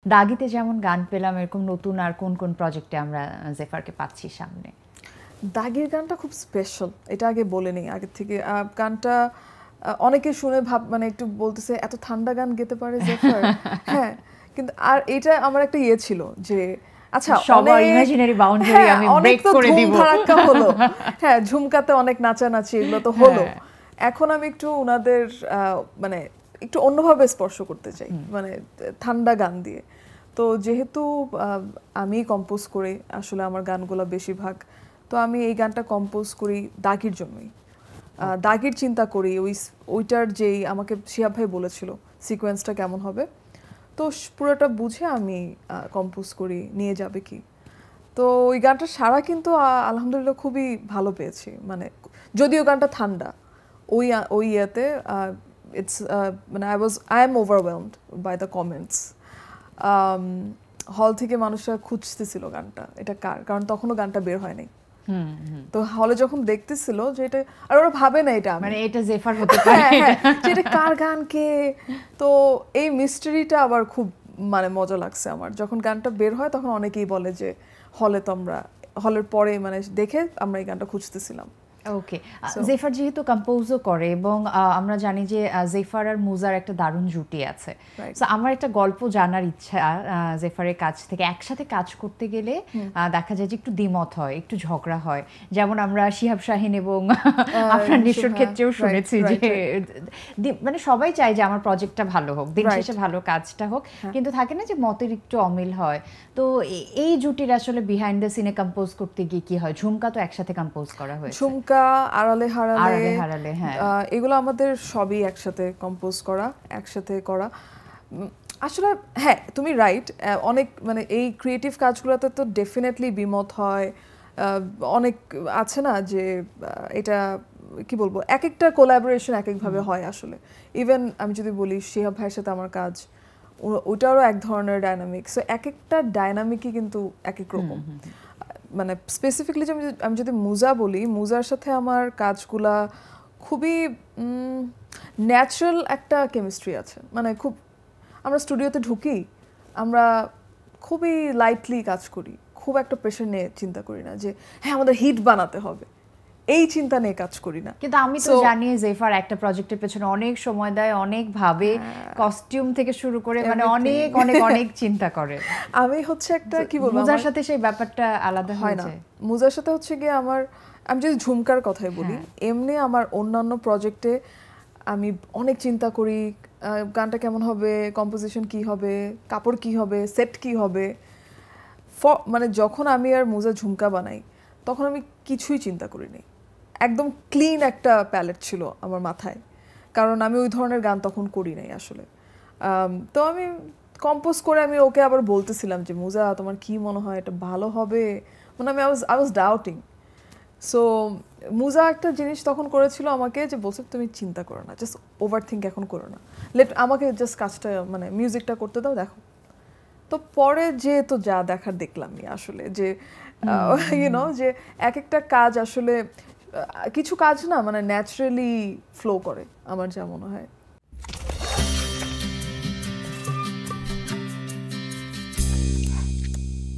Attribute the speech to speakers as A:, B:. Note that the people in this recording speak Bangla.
A: দাগিতে যেমন গান পেলাম, এরকম নতুন আর কোন কোন প্রজেক্টে আমরা জেফারকে পাচ্ছি সামনে?
B: দাগের গানটা খুব স্পেশাল, এটা আগে বলে নেই আগে থেকে। গানটা অনেকে শুনে মানে একটু বলতেছে এত ঠান্ডা গান গেতে পারে জেফার। হ্যাঁ, কিন্তু আর এটা আমার একটা ইয়ে ছিল যে আচ্ছা
A: সবার ইমাজিনারি বাউন্ডারি আমি ব্রেক করে দিব।
B: ধারাক্কা হলো, হ্যাঁ ঝুমকাতে অনেক নাচানাচি এগুলো তো হলো। এখন আমি একটু ওনাদের মানে একটু অন্যভাবে স্পর্শ করতে চাই, মানে ঠান্ডা গান দিয়ে। তো যেহেতু আমি কম্পোজ করি আসলে আমার গানগুলো বেশিরভাগ, তো আমি এই গানটা কম্পোজ করি দাগির জন্যই। দাগির চিন্তা করি ওইটার যেই আমাকে শিহাব ভাই বলেছিল সিকোয়েন্সটা কেমন হবে, তো পুরোটা বুঝে আমি কম্পোজ করি নিয়ে যাবে কি। তো ওই গানটা সারা কিন্তু আলহামদুলিল্লাহ খুবই ভালো পেয়েছি, মানে যদিও গানটা ঠান্ডা ওই ইয়েতে ইটস মানে I am overwhelmed by the comments. হল থেকে মানুষরা খুঁজতেছিল গানটা এটা কারণ তখনও গানটা বের হয়নি। তো হলে যখন দেখতেছিল যে এটা, আর ওরা ভাবে না এটা
A: মানে এটা জেফার হতে পারে,
B: যে এটা কার গান কে। তো এই মিস্টারিটা আবার খুব মানে মজা লাগছে আমার যখন গানটা বের হয়। তখন অনেকেই বলে যে হলে তো আমরা হলের পরে মানে দেখে আমরা এই গানটা খুঁজতেছিলাম।
A: ওকে, জেফার যেহেতু কম্পোজও করে এবং আমরা জানি যে জেফার আর মুজার একটা দারুণ জুটি আছে, সো আমার একটা গল্প জানার ইচ্ছা জেফারের কাছ থেকে। একসাথে কাজ করতে গেলে দেখা যায় যে একটু দ্বিমত হয়, একটু ঝগড়া হয়, যেমন আমরা শিহাব শাহিন এবং আফরান নিশোর ক্ষেত্রেও শুনেছি যে মানে সবাই চায় যে আমার প্রজেক্টটা ভালো হোক, দিন শেষে ভালো কাজটা হোক, কিন্তু থাকে না যে মতের একটু অমিল হয়। তো এই জুটির আসলে বিহাইন্ড দ্য সিনে কম্পোজ করতে গিয়ে কি হয়? ঝুমকা তো একসাথে কম্পোজ করা হয়েছে,
B: ঝুমকা, আড়ালে হারালে,
A: হ্যাঁ,
B: এগুলো আমাদের সবই একসাথে কম্পোজ করা, একসাথে করা আসলে। হ্যাঁ তুমি রাইট, অনেক মানে এই ক্রিয়েটিভ কাজগুলোতে তো ডেফিনেটলি বিমত হয়, অনেক আছে না যে এটা কি বলবো, এক একটা কোলাবোরেশন এক একভাবে হয় আসলে। ইভেন আমি যদি বলি শিহাব ভাইয়ের সাথে আমার কাজ, ওটারও এক ধরনের ডায়নামিক। সো এক একটা ডায়নামিকই কিন্তু এক এক রকম। মানে স্পেসিফিকলি আমি যদি মুজা বলি, মুজার সাথে আমার কাজগুলা খুবই ন্যাচারাল একটা কেমিস্ট্রি আছে। মানে খুব আমরা স্টুডিওতে ঢুকি, আমরা খুবই লাইটলি কাজ করি, খুব একটা প্রেশার নিয়ে চিন্তা করি না যে হ্যাঁ আমাদের হিট বানাতে হবে, এই চিন্তা নিয়ে কাজ করি না।
A: কিন্তু আমি তো জানি জেফার একটা প্রজেক্টের পেছনে অনেক সময় দেয়, অনেক ভাবে, কস্টিউম থেকে শুরু করে মানে অনেক অনেক অনেক চিন্তা করে।
B: আমি হচ্ছে একটা কি বলবো,
A: মুজার সাথে সেই ব্যাপারটা আলাদা হয় না।
B: মুজার সাথে হচ্ছে গিয়ে আমি যদি ঝুমকার কথাই বলি, এমনি আমার অন্যান্য প্রজেক্টে আমি অনেক চিন্তা করি গানটা কেমন হবে, কম্পোজিশন কি হবে, কাপড় কি হবে, সেট কি হবে। মানে যখন আমি আর মুজা ঝুমকা বানাই তখন আমি কিছুই চিন্তা করিনি, একদম ক্লিন একটা প্যালেট ছিল আমার মাথায়, কারণ আমি ওই ধরনের গান তখন করি নাই আসলে। তো আমি কম্পোজ করে আমি ওকে আবার বলতেছিলাম যে মুজা তোমার কি মনে হয় এটা ভালো হবে, মানে আই ওয়াজ ডাউটিং। সো মুজা একটা জিনিস তখন করেছিল আমাকে, যে বলছে তুমি চিন্তা করো না, জাস্ট ওভার থিঙ্ক এখন করো না, আমাকে জাস্ট কাজটা মানে মিউজিকটা করতে দাও, দেখো। তো পরে যে তো যা দেখার দেখলামই আসলে, যে ইউনো যে এক একটা কাজ আসলে কিছু কাজ না মানে ন্যাচারালি ফ্লো করে আমার যা মনে হয়।